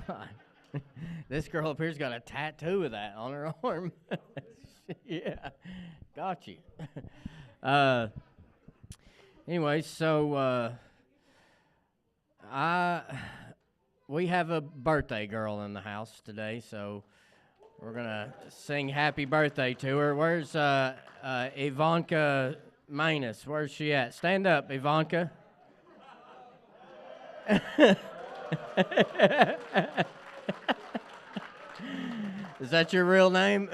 God. This girl up here's got a tattoo of that on her arm. Yeah, got you. Uh, anyway, so we have a birthday girl in the house today, so we're gonna sing happy birthday to her. Where's Ivanka Manus? Where's she at? Stand up, Ivanka. Is that your real name?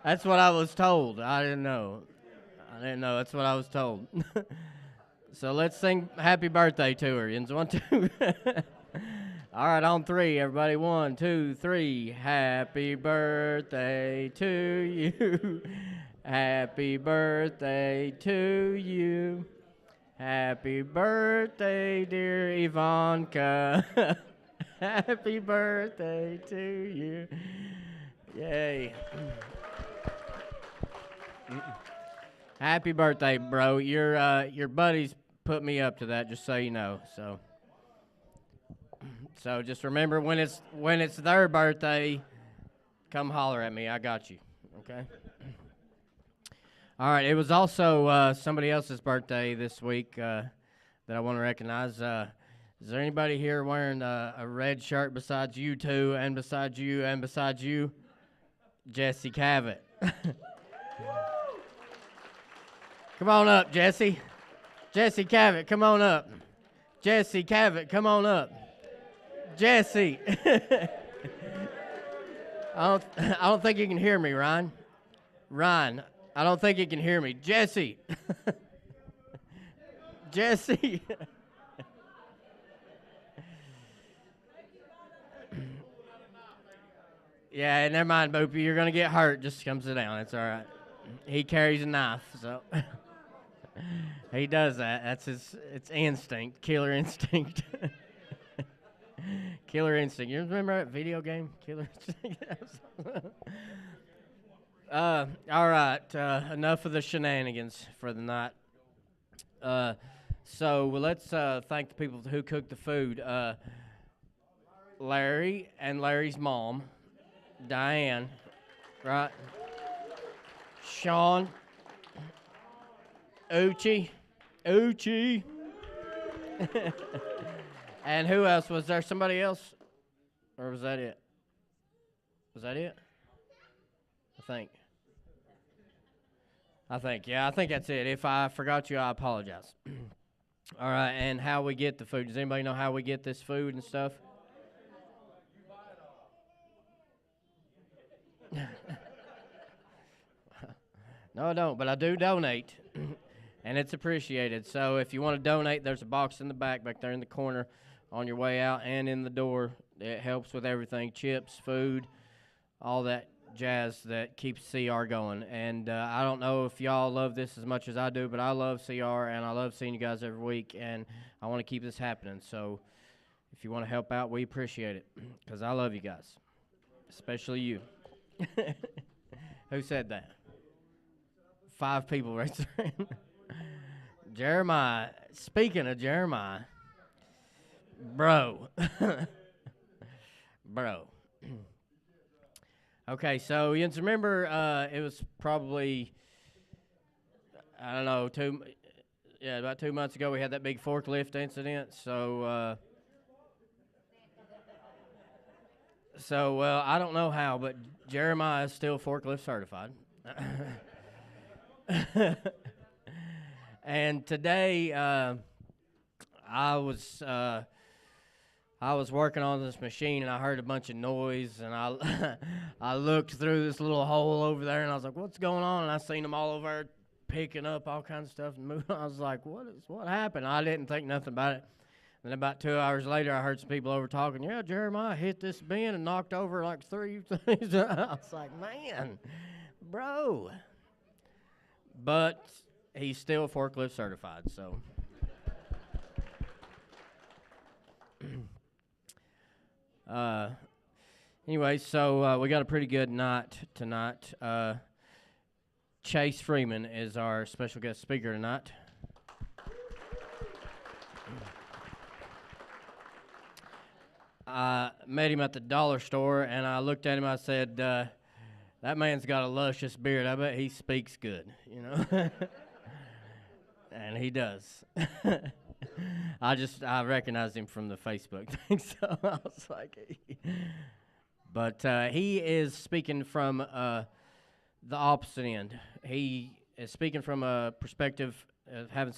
That's what I was told. I didn't know. That's what I was told. So let's sing happy birthday to her. Yins, 1, 2. All right, on 3, everybody. 1, 2, 3. Happy birthday to you. Happy birthday to you. Happy birthday, dear Ivanka. Happy birthday to you. Yay. Happy birthday, bro. Your buddies put me up to that, just so you know. So just remember when it's their birthday, come holler at me. I got you. Okay? All right, it was also somebody else's birthday this week that I want to recognize. Is there anybody here wearing a red shirt besides you two and besides you and besides you? Jesse Cavett. Come on up, Jesse. Jesse Cavett, come on up. Jesse Cavett, come on up. Jesse. I don't think you can hear me, Ryan. Ryan, I don't think you can hear me. Jesse. Jesse. Yeah, never mind, Boopy. You're going to get hurt. Just come sit down. It's all right. He carries a knife, so he does that. It's instinct, killer instinct. Killer instinct. You remember that video game, Killer Instinct? All right, enough of the shenanigans for the night. So let's thank the people who cooked the food. Larry and Larry's mom, Diane, right? Sean, Uchi. And who else? Was there somebody else? Or was that it? Was that it? I think, yeah, I think that's it. If I forgot you, I apologize. All right, and how we get the food. Does anybody know how we get this food and stuff? No, I don't, but I do donate, and it's appreciated. So if you want to donate, there's a box in the back there in the corner on your way out and in the door. It helps with everything, chips, food, all that jazz that keeps CR going. And I don't know if y'all love this as much as I do, but I love CR, and I love seeing you guys every week, and I want to keep this happening. So if you want to help out, we appreciate it, because I love you guys, especially you. Who said that? 5 people right there. Jeremiah. Speaking of Jeremiah, bro. Bro. Okay, so you remember it was probably, I don't know, about 2 months ago we had that big forklift incident. So I don't know how, but Jeremiah is still forklift certified. And today I was working on this machine, and I heard a bunch of noise, and I looked through this little hole over there, and I was like, what's going on? And I seen them all over there picking up all kinds of stuff and moving. I was like, what happened? I didn't think nothing about it. Then about 2 hours later, I heard some people over talking, yeah, Jeremiah hit this bin and knocked over like 3 things. I was like, man, bro. But he's still forklift certified, so. Anyway, so we got a pretty good night tonight. Chase Freeman is our special guest speaker tonight. I met him at the dollar store, and I looked at him. I said, "That man's got a luscious beard. I bet he speaks good." And he does. I recognized him from the Facebook thing, so I was like, but he is speaking from the opposite end. He is speaking from a perspective of having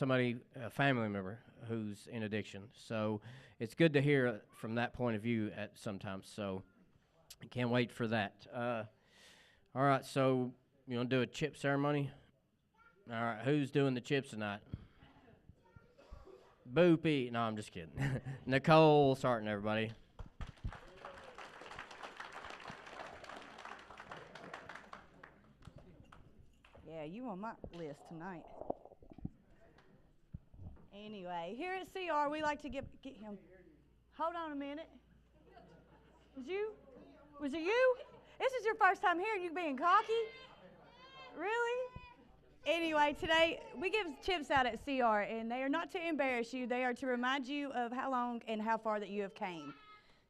a family member, who's in addiction. So it's good to hear from that point of view at sometimes. So I can't wait for that. All right, so you want to do a chip ceremony? All right, who's doing the chips tonight? Boopy. No, I'm just kidding. Nicole Sarton, everybody. Yeah, you on my list tonight. Anyway, here at CR, we like to get him. Hold on a minute. Was it you? This is your first time hearing you being cocky? Really? Anyway, today we give chips out at CR, and they are not to embarrass you. They are to remind you of how long and how far that you have came.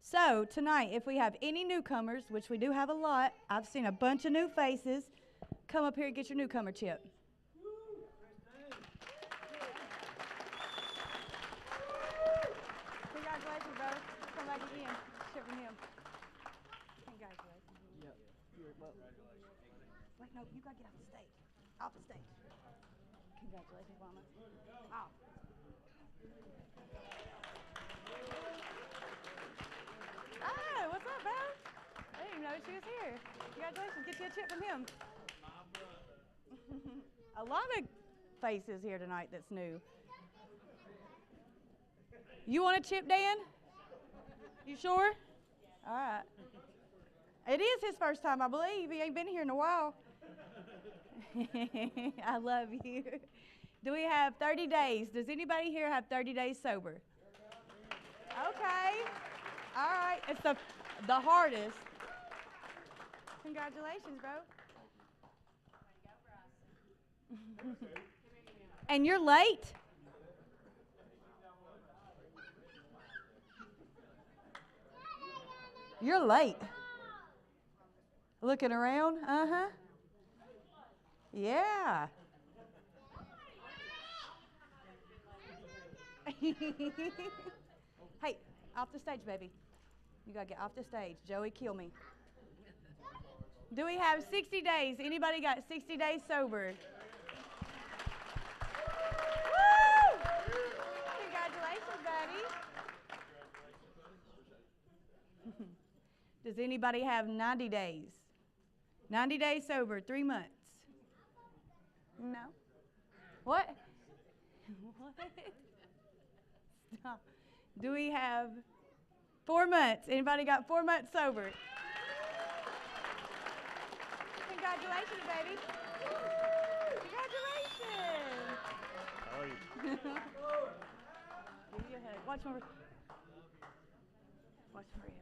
So tonight, if we have any newcomers, which we do have a lot, I've seen a bunch of new faces, come up here and get your newcomer chip. Congratulations, bro. Come back again. Chip from him. Congratulations. Yep. Wait, no, you gotta get off the stage. Off the stage. Congratulations, Mama. Oh. Oh, what's up, bro? I didn't even know she was here. Congratulations. Get you a chip from him. A lot of faces here tonight that's new. You want a chip, Dan? You sure? All right. It is his first time, I believe. He ain't been here in a while. I love you. Do we have 30 days? Does anybody here have 30 days sober? Okay. All right. It's the hardest. Congratulations, bro. And you're late? You're late. Looking around? Uh-huh. Yeah. Hey, off the stage, baby. You gotta get off the stage. Joey, kill me. Do we have 60 days? Anybody got 60 days sober? Woo! Congratulations, buddy. Does anybody have 90 days? 90 days sober, 3 months. No? What? What? Stop. Do we have 4 months? Anybody got 4 months sober? Congratulations, baby. Congratulations. How are you? Give you a hug. Watch my wrist. Watch my wrist.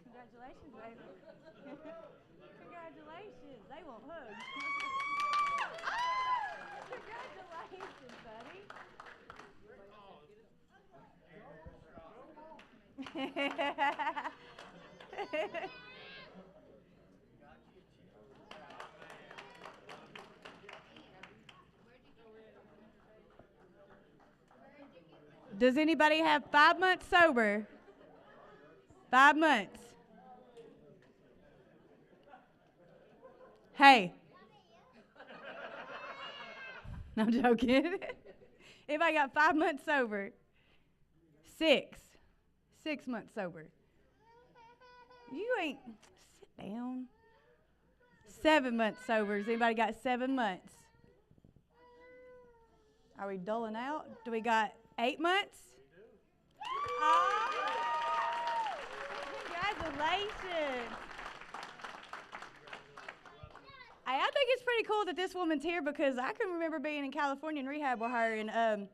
Congratulations, baby. Congratulations. They won't hug. Congratulations, buddy. Does anybody have 5 months sober? 5 months. Hey. No, I'm joking. Anybody got 5 months sober? 6. 6 months sober. You ain't. Sit down. 7 months sober. Has anybody got 7 months? Are we doling out? Do we got 8 months? Oh, congratulations. I think it's pretty cool that this woman's here because I can remember being in California in rehab with her, and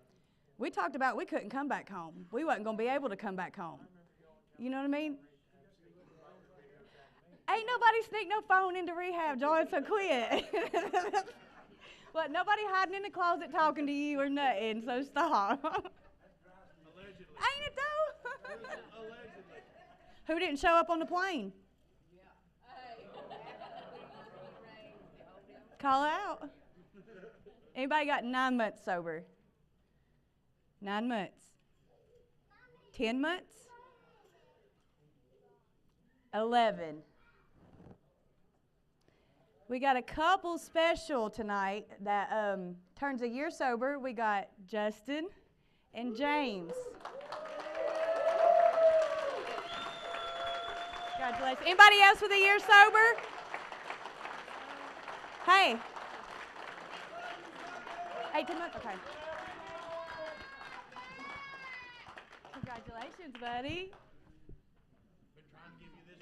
we talked about we couldn't come back home. We wasn't going to be able to come back home. You know what I mean? Ain't nobody sneak no phone into rehab, John, so quit. What, nobody hiding in the closet talking to you or nothing, so stop. Ain't it though? Who didn't show up on the plane? Call out. Anybody got 9 months sober? 9 months. 10 months? 11. We got a couple special tonight that turns a year sober. We got Justin and James. Congratulations. Anybody else with a year sober? Hey. 18 months? Okay. Congratulations, buddy.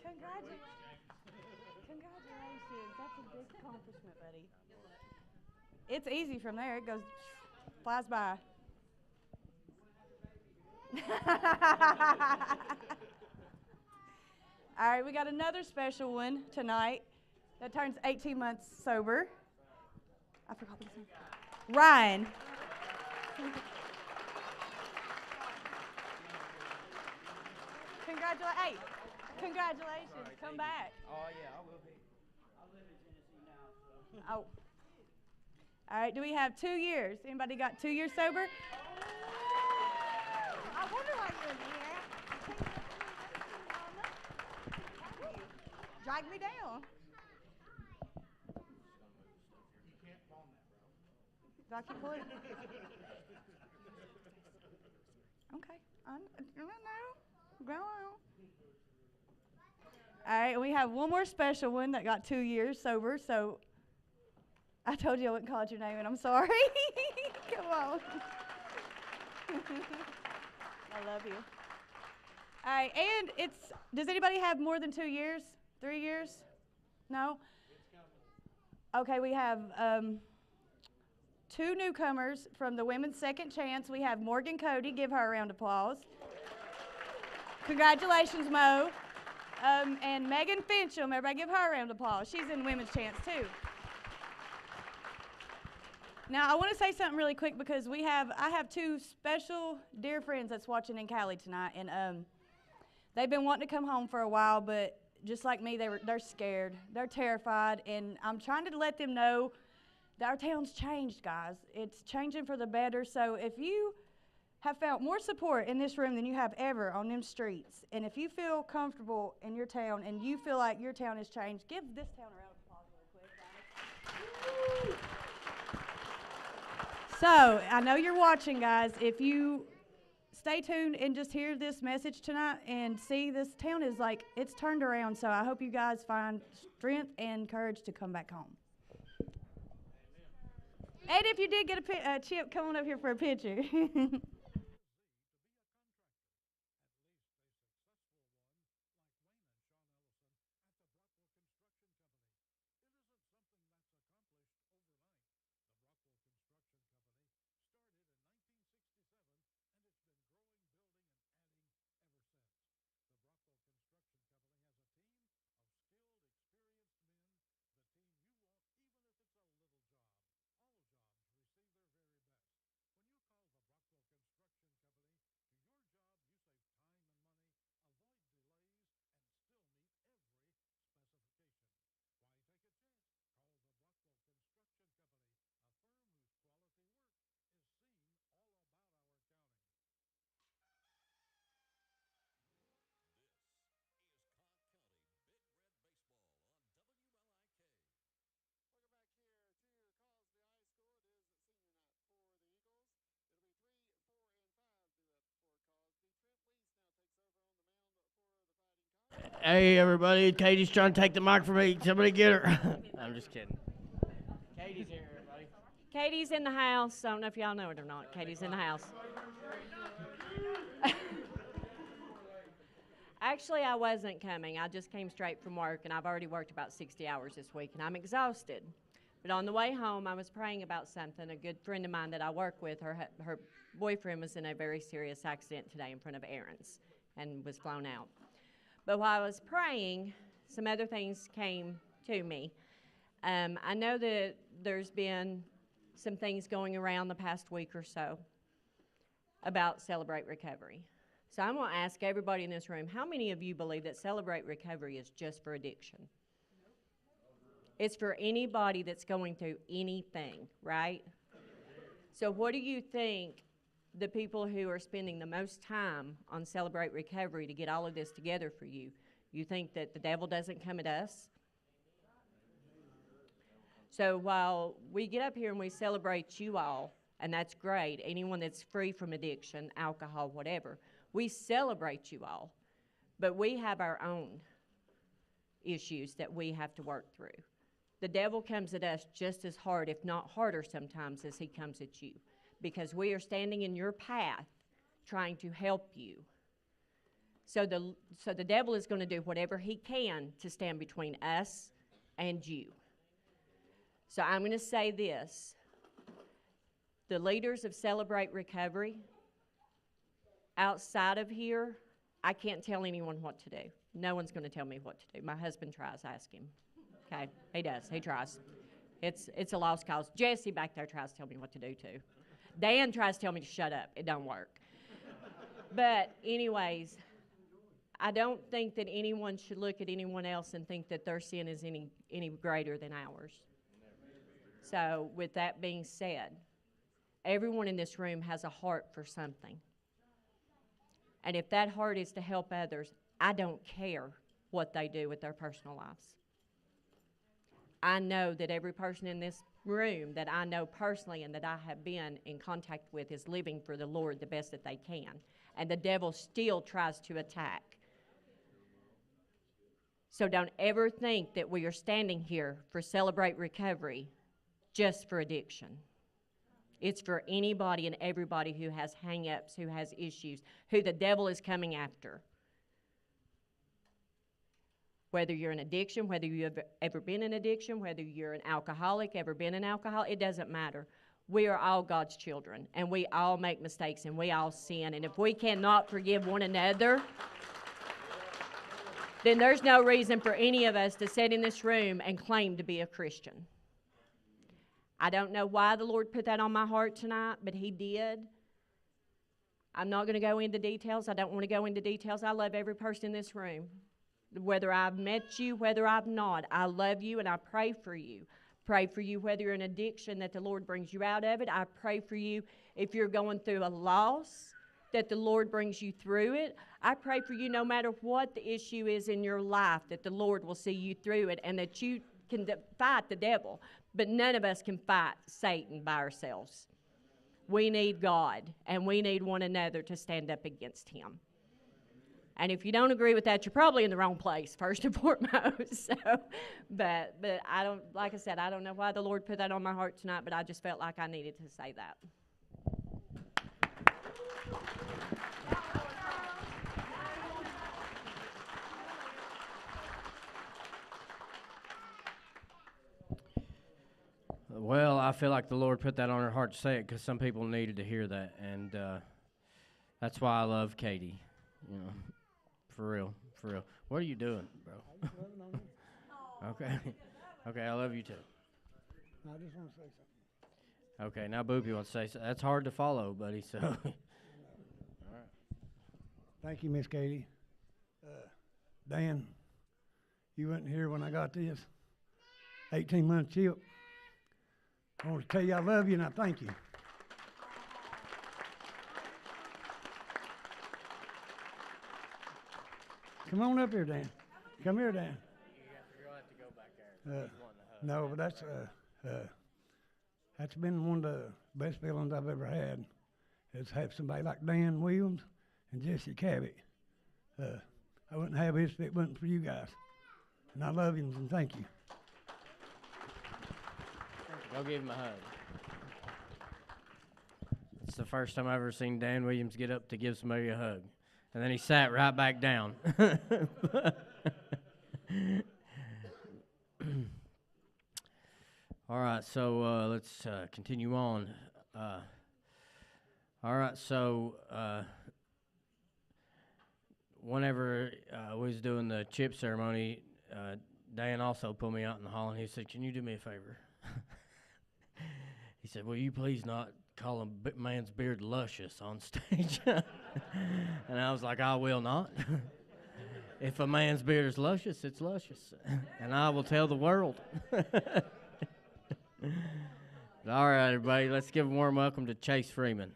Congratulations. Congratulations. That's a big accomplishment, buddy. It's easy from there. It goes, flies by. All right, we got another special one tonight that turns 18 months sober. I forgot his name. Ryan. Congratulations. Come back. Oh, yeah, I will be. I live in Tennessee now, so. Oh. All right, do we have 2 years? Anybody got 2 years sober? I wonder why you're in here. Drag me down. Do I keep pulling? Okay. I don't know. Go on. All right, we have one more special one that got 2 years sober, so I told you I wouldn't call it your name, and I'm sorry. Come on. I love you. All right, and does anybody have more than 2 years? 3 years? No? Okay, we have 2 newcomers from the Women's Second Chance. We have Morgan Cody. Give her a round of applause. Congratulations, Mo. And Megan Fincham. Everybody give her a round of applause. She's in Women's Chance, too. Now, I want to say something really quick because I have 2 special dear friends that's watching in Cali tonight, and they've been wanting to come home for a while, but just like me, they're scared. They're terrified, and I'm trying to let them know that our town's changed, guys. It's changing for the better, so if you have found more support in this room than you have ever on them streets, and if you feel comfortable in your town and you feel like your town has changed, give this town a round of applause real quick, guys. So, I know you're watching, guys. If you stay tuned and just hear this message tonight and see this town is like, it's turned around. So I hope you guys find strength and courage to come back home. And if you did get a chip, come on up here for a picture. Hey, everybody. Katie's trying to take the mic from me. Somebody get her. I'm just kidding. Katie's here, everybody. Katie's in the house. I don't know if y'all know it or not. Katie's in the house. Actually, I wasn't coming. I just came straight from work, and I've already worked about 60 hours this week, and I'm exhausted. But on the way home, I was praying about something. A good friend of mine that I work with, her boyfriend was in a very serious accident today in front of Aaron's and was flown out. But while I was praying, some other things came to me. I know that there's been some things going around the past week or so about Celebrate Recovery. So I'm going to ask everybody in this room, how many of you believe that Celebrate Recovery is just for addiction? It's for anybody that's going through anything, right? So what do you think the people who are spending the most time on Celebrate Recovery to get all of this together for you, you think that the devil doesn't come at us? So while we get up here and we celebrate you all, and that's great, anyone that's free from addiction, alcohol, whatever, we celebrate you all, but we have our own issues that we have to work through. The devil comes at us just as hard, if not harder sometimes, as he comes at you, because we are standing in your path trying to help you. So the devil is going to do whatever he can to stand between us and you. So I'm going to say this. The leaders of Celebrate Recovery, outside of here, I can't tell anyone what to do. No one's going to tell me what to do. My husband tries, ask him. Okay, he does. He tries. It's a lost cause. Jesse back there tries to tell me what to do too. Dan tries to tell me to shut up. It don't work. But anyways, I don't think that anyone should look at anyone else and think that their sin is any greater than ours. So with that being said, everyone in this room has a heart for something. And if that heart is to help others, I don't care what they do with their personal lives. I know that every person in this room that I know personally and that I have been in contact with is living for the Lord the best that they can. And the devil still tries to attack. So don't ever think that we are standing here for Celebrate Recovery just for addiction. It's for anybody and everybody who has hang-ups, who has issues, who the devil is coming after. Whether you're in addiction, whether you've ever been in addiction, whether you're an alcoholic, ever been an alcoholic, it doesn't matter. We are all God's children, and we all make mistakes, and we all sin. And if we cannot forgive one another, then there's no reason for any of us to sit in this room and claim to be a Christian. I don't know why the Lord put that on my heart tonight, but He did. I'm not going to go into details. I don't want to go into details. I love every person in this room. Whether I've met you, whether I've not, I love you and I pray for you. Pray for you whether you're in addiction, that the Lord brings you out of it. I pray for you if you're going through a loss, that the Lord brings you through it. I pray for you no matter what the issue is in your life, that the Lord will see you through it and that you can fight the devil. But none of us can fight Satan by ourselves. We need God, and we need one another to stand up against him. And if you don't agree with that, you're probably in the wrong place, first and foremost. So, but I don't, like I said, I don't know why the Lord put that on my heart tonight, but I just felt like I needed to say that. Well, I feel like the Lord put that on her heart to say it because some people needed to hear that, and that's why I love Katie, you know. For real, for real. What are you doing, bro? Okay. Okay, I love you too. I just want to say something. Okay, now Boopy wants to say something. That's hard to follow, buddy, so. All right. Thank you, Miss Katie. Dan, you wasn't here when I got this 18-month chip. I want to tell you I love you and I thank you. Come on up here, Dan. Come here, Dan. You'll have to go back there. No, but that's been one of the best feelings I've ever had. Is have somebody like Dan Williams and Jesse Cabot. I wouldn't have this if it wasn't for you guys. And I love you and thank you. Go give him a hug. It's the first time I've ever seen Dan Williams get up to give somebody a hug. And then he sat right back down. All right, so let's continue on. All right, so whenever we was doing the chip ceremony, Dan also pulled me out in the hall and he said, "Can you do me a favor?" He said, "Will you please not call a man's beard luscious on stage. And I was like, I will not. If a man's beard is luscious, it's luscious. And I will tell the world. All right, everybody, let's give a warm welcome to Chase Freeman.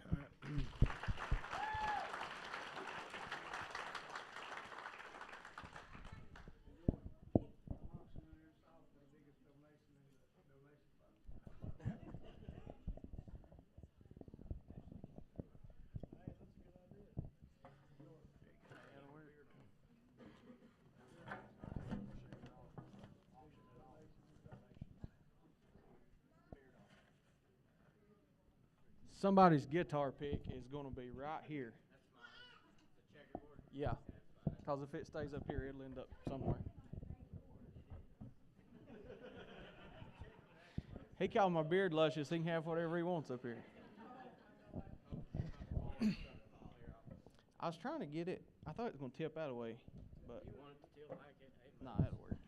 Somebody's guitar pick is going to be right here. Yeah, because if it stays up here, it'll end up somewhere. He called my beard luscious. He can have whatever he wants up here. I was trying to get it. I thought it was going to tip that way, but nah, that'll work.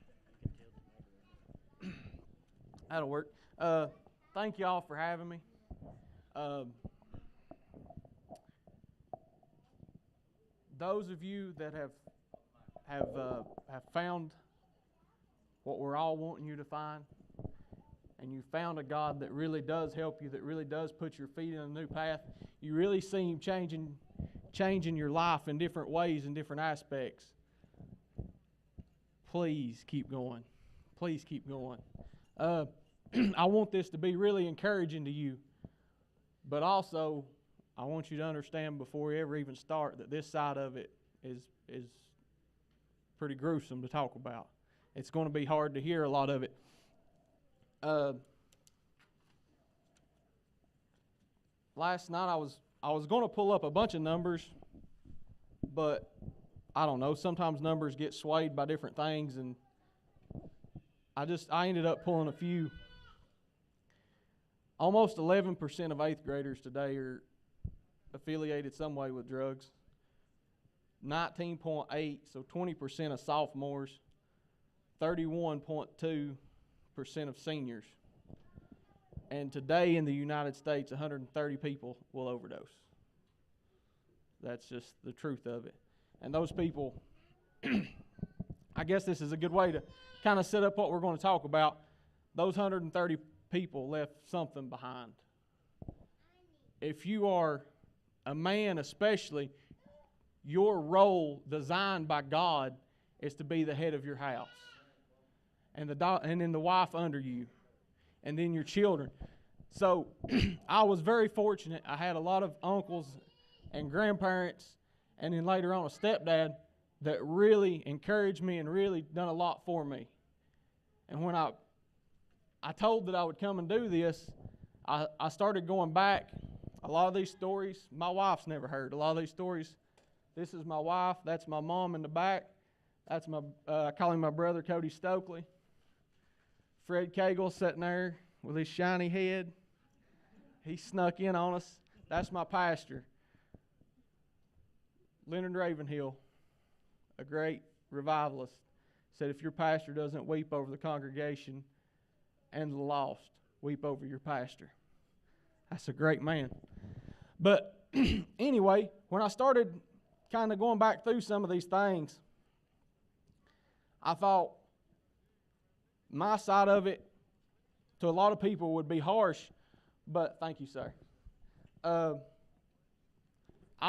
That'll work. Thank y'all for having me. Those of you that have found what we're all wanting you to find, and you found a God that really does help you, that really does put your feet in a new path, you really see Him changing your life in different ways, in different aspects. Please keep going. Please keep going. I want this to be really encouraging to you. But also, I want you to understand before we ever even start that this side of it is pretty gruesome to talk about. It's going to be hard to hear a lot of it. Last night I was going to pull up a bunch of numbers, but I don't know. Sometimes numbers get swayed by different things, and I ended up pulling a few. Almost 11% of 8th graders today are affiliated some way with drugs. 19.8, so 20% of sophomores. 31.2% of seniors. And today in the United States, 130 people will overdose. That's just the truth of it. And those people, I guess this is a good way to kind of set up what we're going to talk about. Those 130 people left something behind. If you are a man especially, your role designed by God is to be the head of your house. And then the wife under you. And then your children. So I was very fortunate. I had a lot of uncles and grandparents, and then later on a stepdad that really encouraged me and really done a lot for me. And when I told that I would come and do this, I started going back. A lot of these stories, my wife's never heard. A lot of these stories, this is my wife, that's my mom in the back. That's I call him my brother, Cody Stokely. Fred Cagle sitting there with his shiny head. He snuck in on us. That's my pastor. Leonard Ravenhill, a great revivalist, said if your pastor doesn't weep over the congregation and the lost, weep over your pastor. That's a great man. But anyway, when I started kind of going back through some of these things, I thought my side of it to a lot of people would be harsh, but thank you, sir. I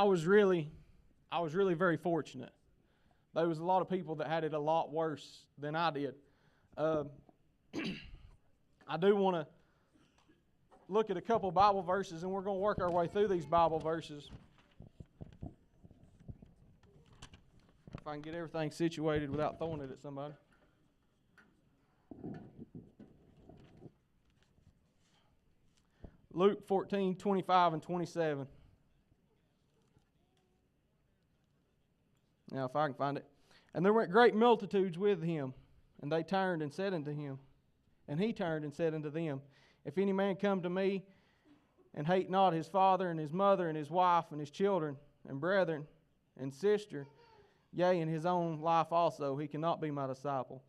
was really very fortunate. There was a lot of people that had it a lot worse than I did. I do want to look at a couple Bible verses, and we're going to work our way through these Bible verses. If I can get everything situated without throwing it at somebody. Luke 14:25 and 27. Now, if I can find it. And there went great multitudes with him, and they turned and said unto him, and he turned and said unto them, if any man come to me and hate not his father and his mother and his wife and his children and brethren and sister, yea, and his own life also, he cannot be my disciple.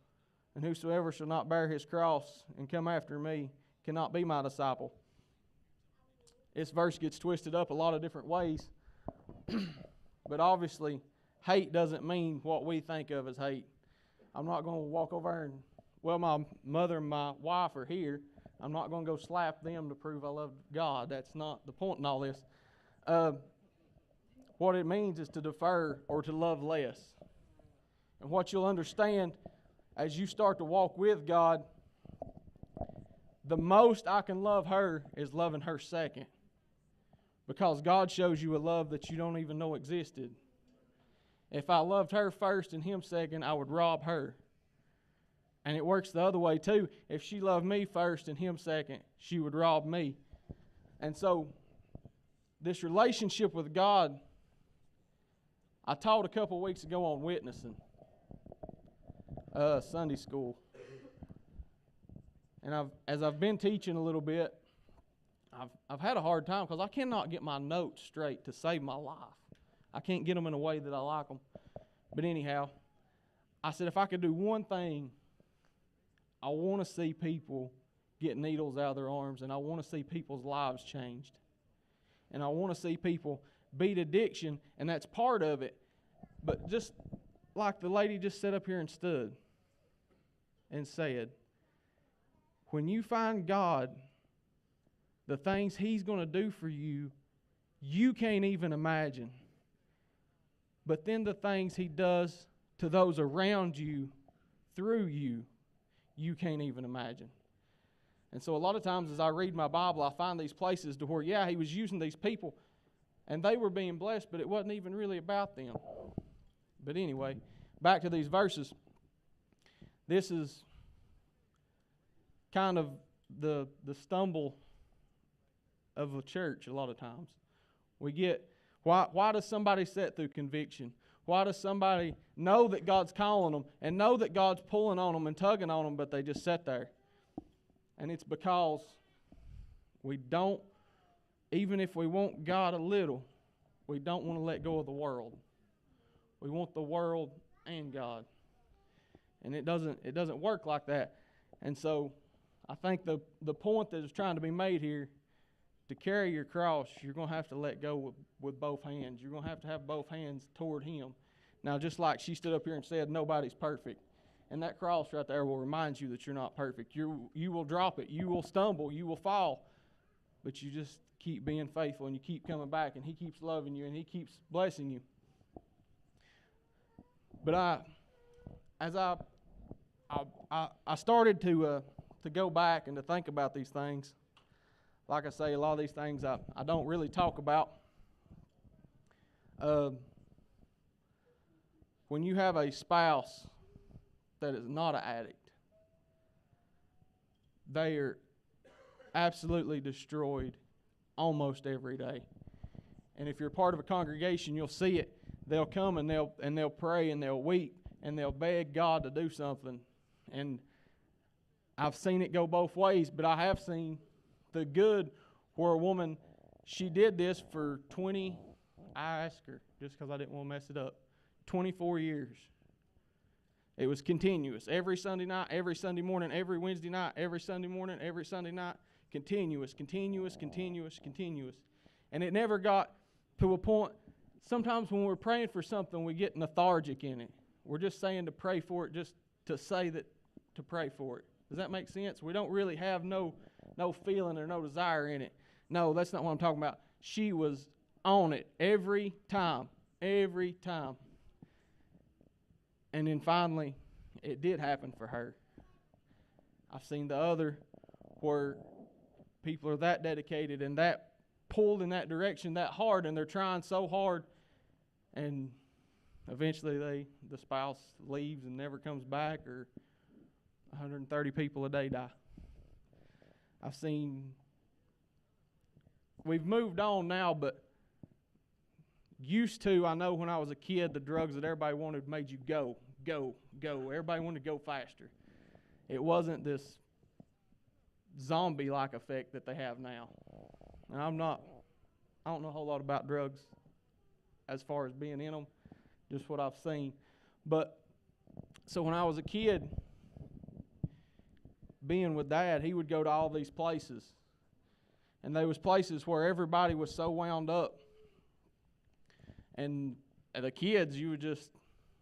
And whosoever shall not bear his cross and come after me cannot be my disciple. this verse gets twisted up a lot of different ways. But obviously, hate doesn't mean what we think of as hate. I'm not going to walk over there and, well, my mother and my wife are here. I'm not going to go slap them to prove I love God. That's not the point in all this. What it means is to defer or to love less. And what you'll understand as you start to walk with God, the most I can love her is loving her second. Because God shows you a love that you don't even know existed. If I loved her first and him second, I would rob her. And it works the other way too. If she loved me first and him second, she would rob me. And so, this relationship with God, I taught a couple weeks ago on witnessing, Sunday school. And as I've been teaching a little bit, I've had a hard time because I cannot get my notes straight to save my life. I can't get them in a way that I like them. But anyhow, I said if I could do one thing, I want to see people get needles out of their arms, and I want to see people's lives changed. And I want to see people beat addiction, and that's part of it. But just like the lady just sat up here and stood and said, when you find God, the things He's going to do for you, you can't even imagine. But then the things He does to those around you, through you, you can't even imagine. And so a lot of times as I read my Bible, I find these places to where, yeah, He was using these people, and they were being blessed, but it wasn't even really about them. But anyway, back to these verses. This is kind of the stumble of a church a lot of times. We get, why does somebody sit through conviction? Why does somebody know that God's calling them and know that God's pulling on them and tugging on them, but they just sit there? And it's because we don't, even if we want God a little, we don't want to let go of the world. We want the world and God. And it doesn't work like that. And so I think the point that is trying to be made here, to carry your cross, you're going to have to let go with both hands. You're going to have both hands toward Him. Now, just like she stood up here and said, nobody's perfect. And that cross right there will remind you that you're not perfect. You will drop it. You will stumble. You will fall. But you just keep being faithful and you keep coming back, and He keeps loving you and He keeps blessing you. But as I started to go back and to think about these things, like I say, a lot of these things I don't really talk about. When you have a spouse that is not an addict, they are absolutely destroyed almost every day. And if you're part of a congregation, you'll see it. They'll come and they'll pray and they'll weep and they'll beg God to do something. And I've seen it go both ways, but I have seen the good where a woman, she did this for I asked her just because I didn't want to mess it up, 24 years. It was continuous. Every Sunday night, every Sunday morning, every Wednesday night, every Sunday morning, every Sunday night. Continuous. And it never got to a point. Sometimes when we're praying for something, we get lethargic in it. We're just saying to pray for it, just to say that, to pray for it. Does that make sense? We don't really have no feeling or no desire in it. No, that's not what I'm talking about. She was on it every time. And then finally, it did happen for her. I've seen the other where people are that dedicated and that pulled in that direction that hard, and they're trying so hard, and eventually the spouse leaves and never comes back, or 130 people a day die. We've moved on now, but used to, I know when I was a kid, the drugs that everybody wanted made you go. Everybody wanted to go faster. It wasn't this zombie-like effect that they have now. And I don't know a whole lot about drugs as far as being in them, just what I've seen. But, so when I was a kid, being with Dad, he would go to all these places. And there was places where everybody was so wound up. And the kids, you would just,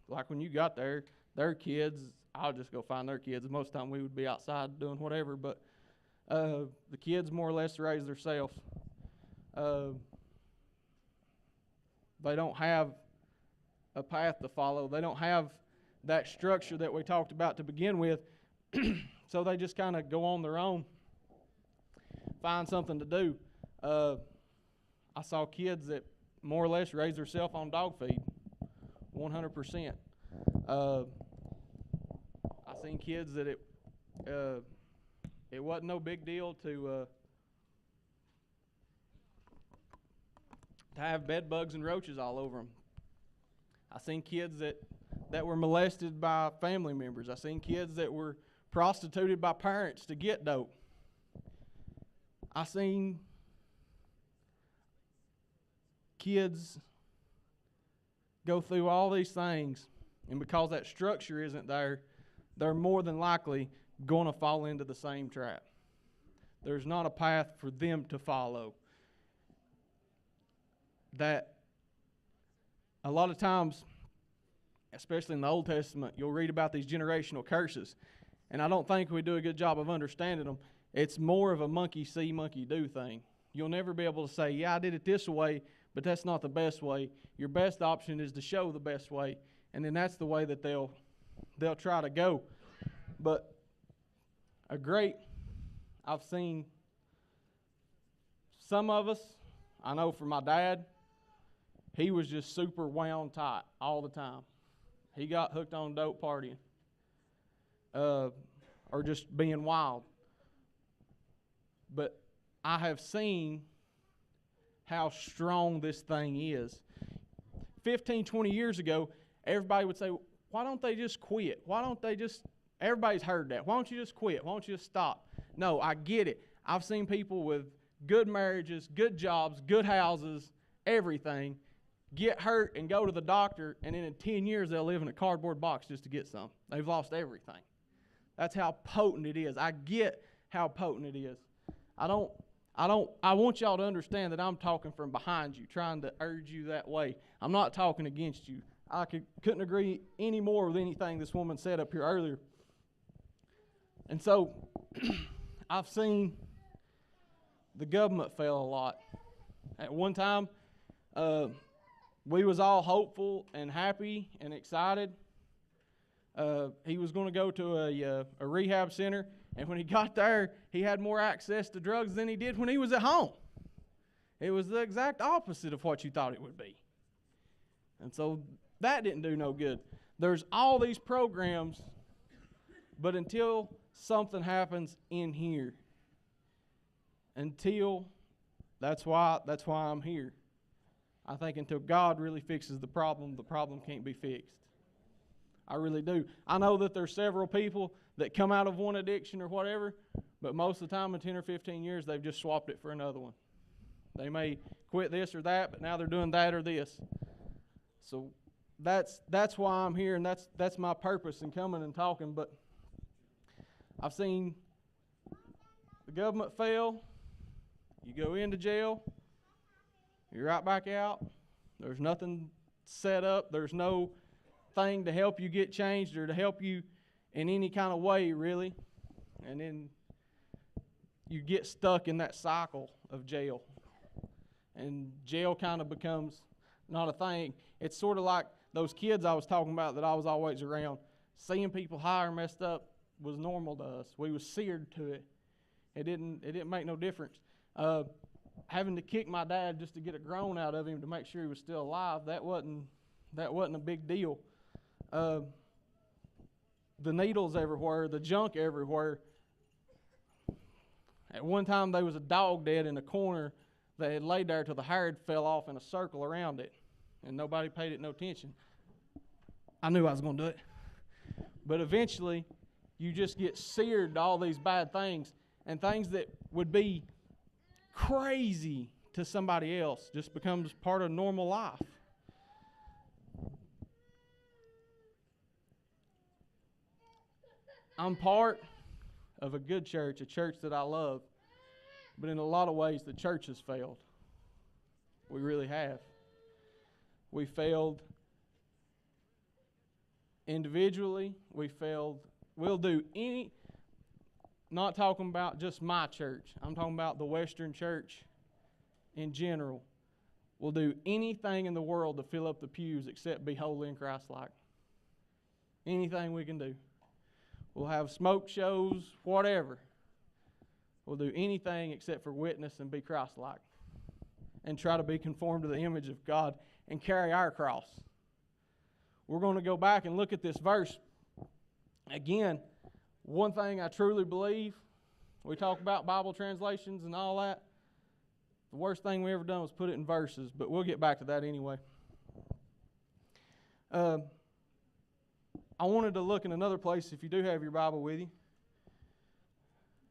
like when you got there, their kids, I'll just go find their kids. Most of the time we would be outside doing whatever, but the kids more or less raise themselves. They don't have a path to follow. They don't have that structure that we talked about to begin with. So they just kind of go on their own, find something to do. I saw kids that more or less raise themselves on dog feed, 100%. I seen kids that it wasn't no big deal to have bed bugs and roaches all over them. I seen kids that were molested by family members. I seen kids that were prostituted by parents to get dope. I seen kids go through all these things, and because that structure isn't there, they're more than likely going to fall into the same trap. There's not a path for them to follow. That a lot of times, especially in the Old Testament, you'll read about these generational curses, and I don't think we do a good job of understanding them. It's more of a monkey see, monkey do thing. You'll never be able to say, yeah, I did it this way, but that's not the best way. Your best option is to show the best way, and then that's the way that they'll try to go. But I've seen some of us, I know for my dad, he was just super wound tight all the time. He got hooked on dope partying or just being wild. But I have seen how strong this thing is. 15, 20 years ago, everybody would say, why don't they just quit? Everybody's heard that. Why don't you just quit? Why don't you just stop? No, I get it. I've seen people with good marriages, good jobs, good houses, everything, get hurt and go to the doctor, and then in 10 years they'll live in a cardboard box just to get some. They've lost everything. That's how potent it is. I get how potent it is. I want y'all to understand that I'm talking from behind you, trying to urge you that way. I'm not talking against you. I couldn't agree any more with anything this woman said up here earlier. And so, I've seen the government fail a lot. At one time, we was all hopeful and happy and excited. He was going to go to a rehab center, and when he got there, he had more access to drugs than he did when he was at home. It was the exact opposite of what you thought it would be. And so that didn't do no good. There's all these programs, but until something happens in here, that's why I'm here. I think until God really fixes the problem can't be fixed. I really do. I know that there's several people that come out of one addiction or whatever, but most of the time in 10 or 15 years, they've just swapped it for another one. They may quit this or that, but now they're doing that or this. So that's why I'm here, and that's my purpose in coming and talking. But I've seen the government fail. You go into jail, you're right back out. There's nothing set up. There's no thing to help you get changed or to help you in any kind of way, really. And then you get stuck in that cycle of jail. And jail kind of becomes not a thing. It's sort of like those kids I was talking about that I was always around. Seeing people high or messed up was normal to us. We was seared to it. It didn't make no difference. Having to kick my dad just to get a groan out of him to make sure he was still alive, that wasn't a big deal. The needles everywhere, the junk everywhere. At one time there was a dog dead in a corner that had laid there till the hair had fell off in a circle around it, and nobody paid it no attention. I knew I was going to do it. But eventually, you just get seared to all these bad things, and things that would be crazy to somebody else just becomes part of normal life. I'm part of a good church, a church that I love. But in a lot of ways, the church has failed. We really have. We failed individually. We failed. We'll do any, not talking about just my church. I'm talking about the Western church in general. We'll do anything in the world to fill up the pews except be holy and Christ-like. Anything we can do. We'll have smoke shows, whatever. We'll do anything except for witness and be Christ-like. And try to be conformed to the image of God and carry our cross. We're going to go back and look at this verse. Again, one thing I truly believe, we talk about Bible translations and all that. The worst thing we ever done was put it in verses, but we'll get back to that anyway. I wanted to look in another place, if you do have your Bible with you,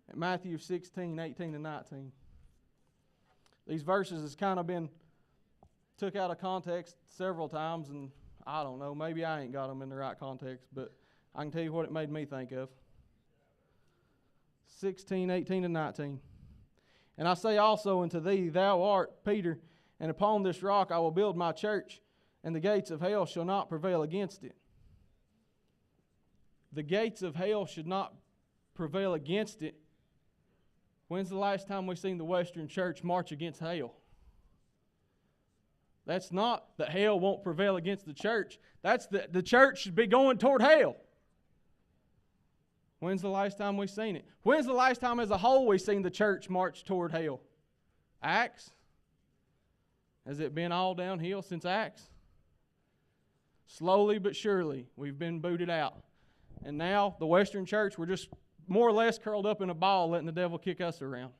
at Matthew 16, 18 to 19. These verses has kind of been took out of context several times, and I don't know, maybe I ain't got them in the right context, but I can tell you what it made me think of. 16, 18 to 19. And I say also unto thee, thou art Peter, and upon this rock I will build my church, and the gates of hell shall not prevail against it. The gates of hell should not prevail against it. When's the last time we've seen the Western church march against hell? That's not that hell won't prevail against the church. That's the church should be going toward hell. When's the last time we've seen it? When's the last time as a whole we've seen the church march toward hell? Acts? Has it been all downhill since Acts? Slowly but surely, we've been booted out. And now, the Western church, we're just more or less curled up in a ball letting the devil kick us around.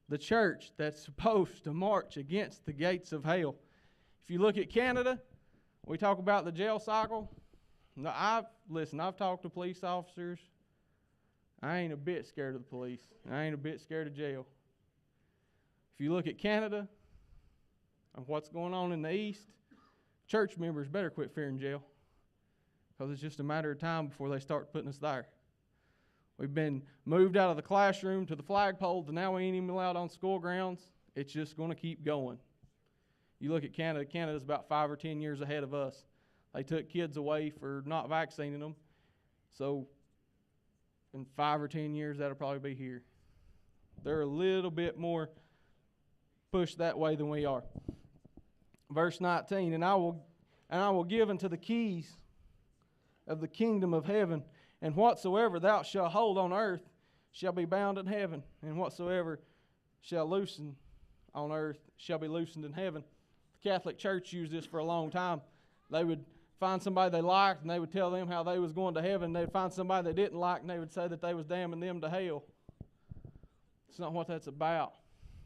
The church that's supposed to march against the gates of hell. If you look at Canada, we talk about the jail cycle. No, I've talked to police officers. I ain't a bit scared of the police. I ain't a bit scared of jail. If you look at Canada and what's going on in the East, church members better quit fearing jail, because it's just a matter of time before they start putting us there. We've been moved out of the classroom to the flagpole to now we ain't even allowed on school grounds. It's just going to keep going. You look at Canada, Canada's about 5 or 10 years ahead of us. They took kids away for not vaccinating them. So in 5 or 10 years, that'll probably be here. They're a little bit more pushed that way than we are. Verse 19, and I will give unto the keys of the kingdom of heaven, and whatsoever thou shalt hold on earth shall be bound in heaven, and whatsoever shall loosen on earth shall be loosened in heaven. The Catholic Church used this for a long time. They would find somebody they liked, and they would tell them how they was going to heaven. They'd find somebody they didn't like, and they would say that they was damning them to hell. It's not what that's about.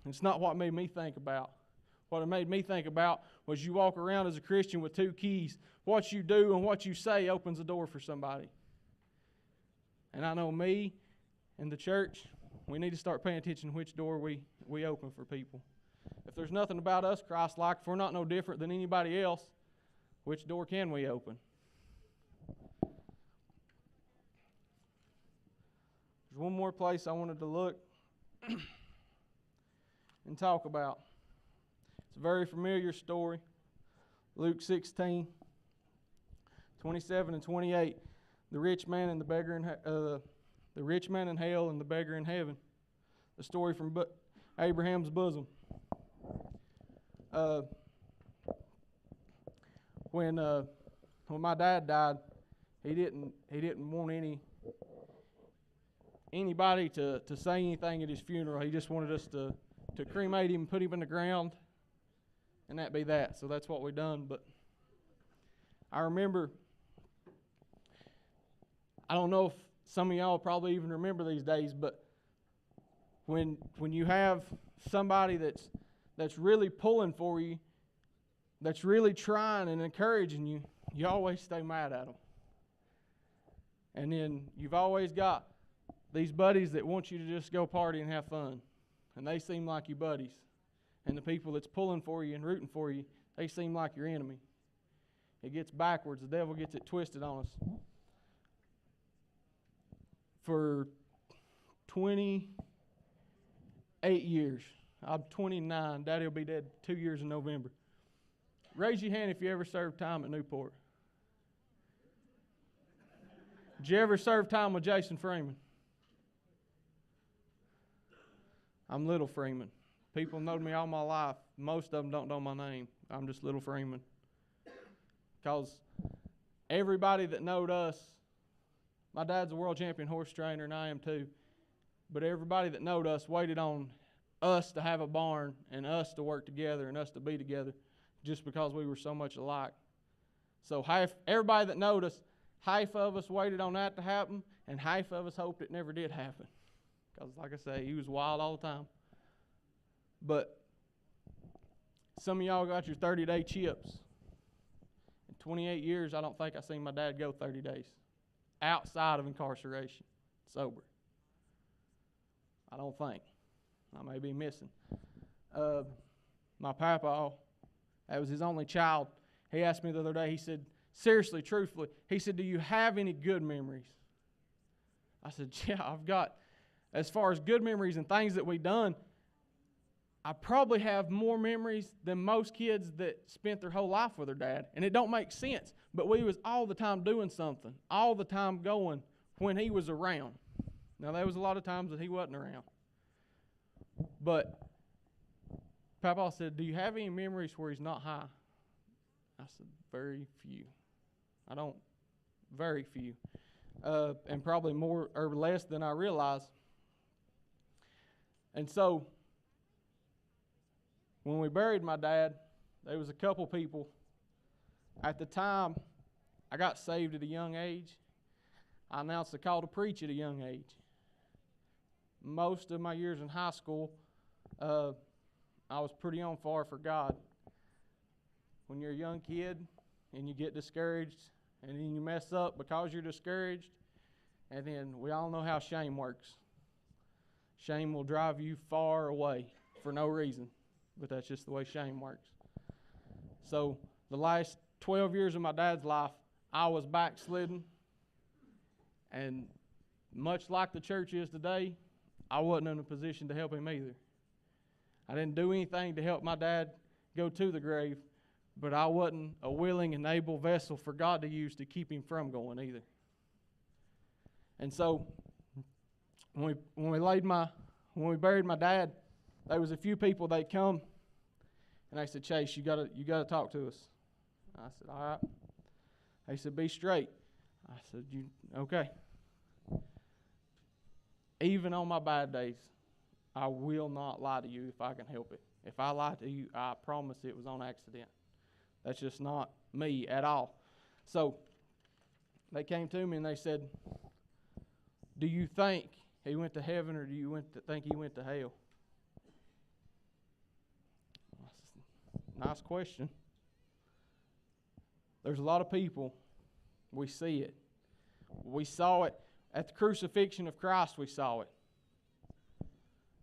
It's not what made me think about. What it made me think about was you walk around as a Christian with 2 keys. What you do and what you say opens the door for somebody. And I know me and the church, we need to start paying attention to which door we open for people. If there's nothing about us Christ-like, if we're not no different than anybody else, which door can we open? There's one more place I wanted to look and talk about. It's a very familiar story. Luke 16, 27 and 28. The rich man and the beggar in the rich man in hell and the beggar in heaven. The story from Abraham's bosom. When my dad died, he didn't want anybody to say anything at his funeral. He just wanted us to cremate him, put him in the ground, and that be that. So that's what we done. But I remember, I don't know if some of y'all probably even remember these days, but when you have somebody that's really pulling for you, that's really trying and encouraging you, you always stay mad at them. And then you've always got these buddies that want you to just go party and have fun. And they seem like your buddies. And the people that's pulling for you and rooting for you, they seem like your enemy. It gets backwards. The devil gets it twisted on us. For 20 8 years. I'm 29. Daddy will be dead 2 years in November. Raise your hand if you ever served time at Newport. Did you ever serve time with Jason Freeman? I'm Little Freeman. People know me all my life. Most of them don't know my name. I'm just Little Freeman. Because everybody that knowed us, my dad's a world champion horse trainer and I am too, but everybody that knowed us waited on us to have a barn and us to work together and us to be together just because we were so much alike. So everybody that knowed us, half of us waited on that to happen and half of us hoped it never did happen. Because like I say, he was wild all the time. But some of y'all got your 30-day chips. In 28 years, I don't think I seen my dad go 30 days outside of incarceration, sober. I don't think. I may be missing. My papa, that was his only child. He asked me the other day, he said, seriously, truthfully, he said, do you have any good memories? I said, yeah, I've got, as far as good memories and things that we've done, I probably have more memories than most kids that spent their whole life with their dad. And it don't make sense, but we was all the time doing something, all the time going when he was around. Now, there was a lot of times that he wasn't around. But Papa said, do you have any memories where he's not high? I said, very few. I don't, very few. And probably more or less than I realize. And so, when we buried my dad, there was a couple people. At the time, I got saved at a young age. I announced the call to preach at a young age. Most of my years in high school, I was pretty on fire for God. When you're a young kid and you get discouraged and then you mess up because you're discouraged, and then we all know how shame works. Shame will drive you far away for no reason. But that's just the way shame works. So the last 12 years of my dad's life, I was backslidden. And much like the church is today, I wasn't in a position to help him either. I didn't do anything to help my dad go to the grave, but I wasn't a willing and able vessel for God to use to keep him from going either. And so when we buried my dad, there was a few people that come and they said, Chase, you gotta talk to us. I said, all right. They said, be straight. I said, okay. Even on my bad days, I will not lie to you if I can help it. If I lie to you, I promise it was on accident. That's just not me at all. So they came to me and they said, do you think he went to heaven or do you think he went to hell? Nice question. There's a lot of people, we see it. We saw it at the crucifixion of Christ, we saw it.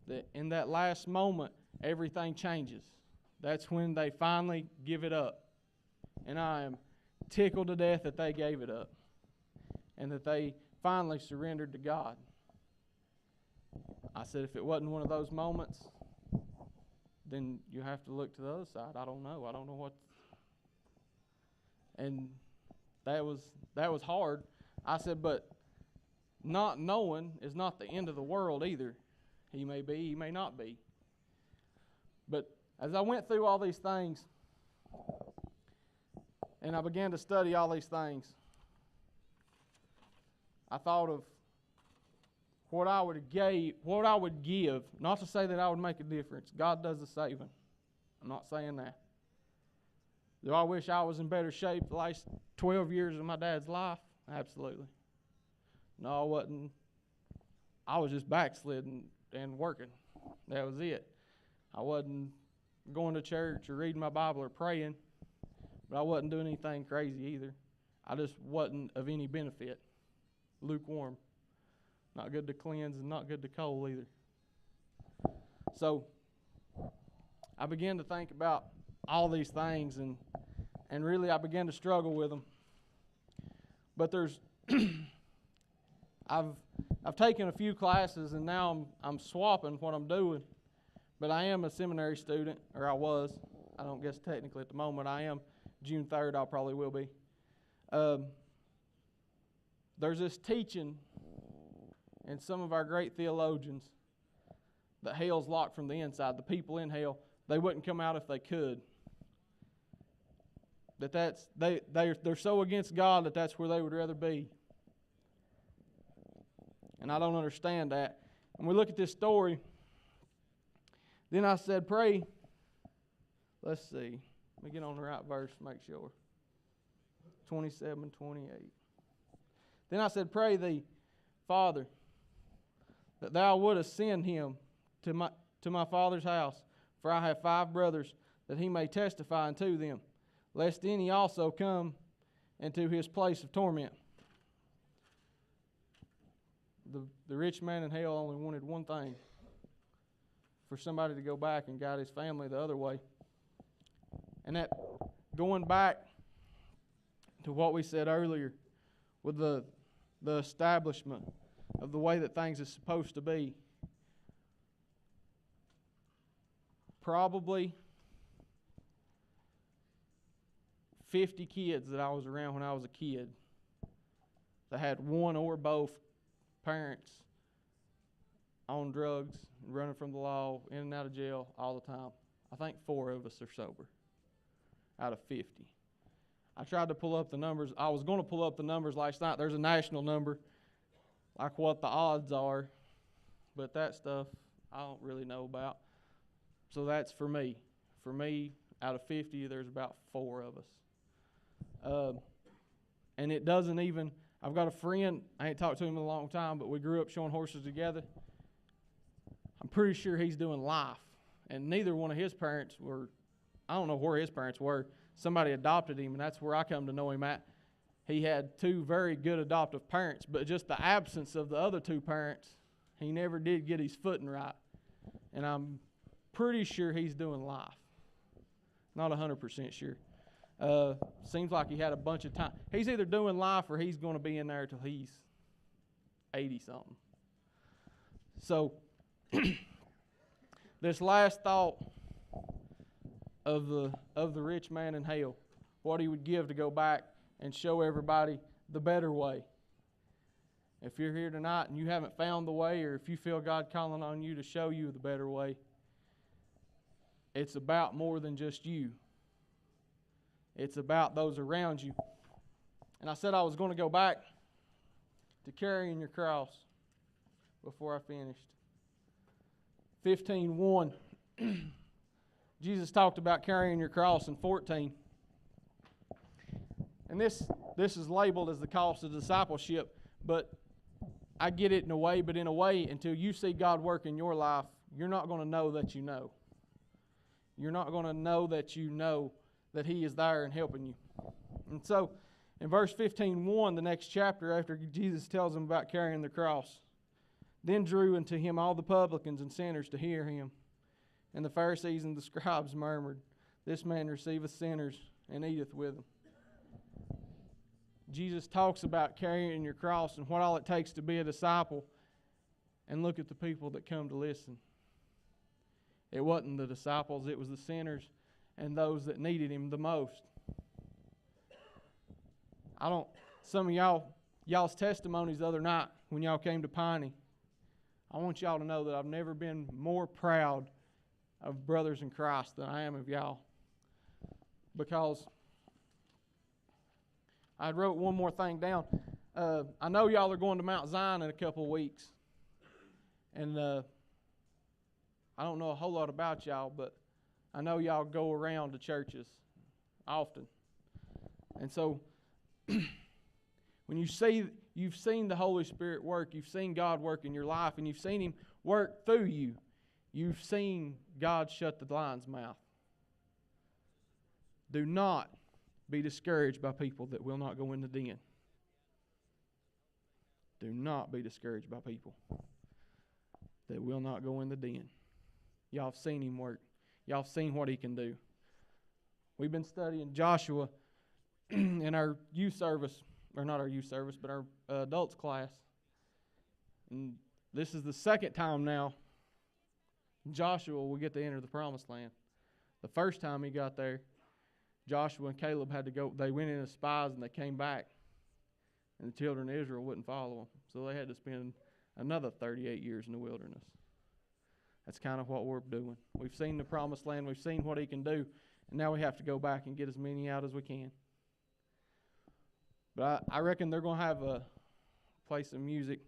That in that last moment, everything changes. That's when they finally give it up. And I am tickled to death that they gave it up. And that they finally surrendered to God. I said, if it wasn't one of those moments, then you have to look to the other side. I don't know what. And that was hard. I said, but not knowing is not the end of the world either. He may be, he may not be. But as I went through all these things, and I began to study all these things, I thought of what I would give, not to say that I would make a difference. God does the saving. I'm not saying that. Do I wish I was in better shape the last 12 years of my dad's life? Absolutely. No, I wasn't. I was just backslidden and working. That was it. I wasn't going to church or reading my Bible or praying, but I wasn't doing anything crazy either. I just wasn't of any benefit. Lukewarm. Not good to cleanse and not good to cold either. So I began to think about all these things and really I began to struggle with them. But there's I've taken a few classes and now I'm swapping what I'm doing But I am a seminary student, or I was. I don't guess technically at the moment I am. June 3rd, I probably will be. There's this teaching in some of our great theologians that hell's locked from the inside. The people in hell, they wouldn't come out if they could. They're so against God that that's where they would rather be. And I don't understand that. And we look at this story. Then I said, pray. Let's see. Let me get on the right verse to make sure. 27, 28. Then I said, pray thee, Father, that thou wouldest send him to my father's house, for I have 5 brothers, that he may testify unto them, lest any also come into his place of torment. The rich man in hell only wanted one thing, for somebody to go back and guide his family the other way. And that, going back to what we said earlier, with the establishment of the way that things is supposed to be, probably 50 kids that I was around when I was a kid that had one or both parents on drugs, running from the law, in and out of jail all the time. I think 4 of us are sober out of 50. I tried to pull up the numbers. I was going to pull up the numbers last night. There's a national number, like what the odds are, but that stuff I don't really know about. So that's for me. For me, out of 50, there's about 4 of us. And it doesn't even, I've got a friend, I ain't talked to him in a long time, but we grew up showing horses together. I'm pretty sure he's doing life. And neither one of his parents were, I don't know where his parents were. Somebody adopted him, and that's where I come to know him at. He had 2 very good adoptive parents, but just the absence of the other 2 parents, he never did get his footing right. And I'm pretty sure he's doing life. Not 100% sure. Seems like he had a bunch of time. He's either doing life or he's going to be in there till he's 80-something. So, this last thought of the rich man in hell, what he would give to go back and show everybody the better way. If you're here tonight and you haven't found the way, or if you feel God calling on you to show you the better way, it's about more than just you. It's about those around you. And I said I was going to go back to carrying your cross before I finished. 15:1. Jesus talked about carrying your cross in 14. And this is labeled as the cost of discipleship, but I get it in a way, but in a way, until you see God work in your life, you're not going to know that you know. You're not going to know that you know that He is there and helping you. And so, in verse 15:1, the next chapter, after Jesus tells them about carrying the cross, then drew unto Him all the publicans and sinners to hear Him. And the Pharisees and the scribes murmured, This man receiveth sinners and eateth with them. Jesus talks about carrying your cross and what all it takes to be a disciple. And look at the people that come to listen. It wasn't the disciples, it was the sinners and those that needed Him the most. Some of y'all's testimonies the other night when y'all came to Piney, I want y'all to know that I've never been more proud of brothers in Christ than I am of y'all. Because I wrote one more thing down. I know y'all are going to Mount Zion in a couple of weeks. And I don't know a whole lot about y'all, but I know y'all go around to churches often. And so when you've seen the Holy Spirit work, you've seen God work in your life, and you've seen Him work through you, you've seen God shut the lion's mouth. Do not be discouraged by people that will not go in the den. Do not be discouraged by people that will not go in the den. Y'all have seen Him work. Y'all have seen what He can do. We've been studying Joshua in our youth service, or not our youth service, but our adults class. And this is the second time now Joshua will get to enter the promised land. The first time he got there, Joshua and Caleb had to go. They went in as spies and they came back, and the children of Israel wouldn't follow them. So they had to spend another 38 years in the wilderness. That's kind of what we're doing. We've seen the promised land. We've seen what he can do, and now we have to go back and get as many out as we can. But I reckon they're going to have a play some music.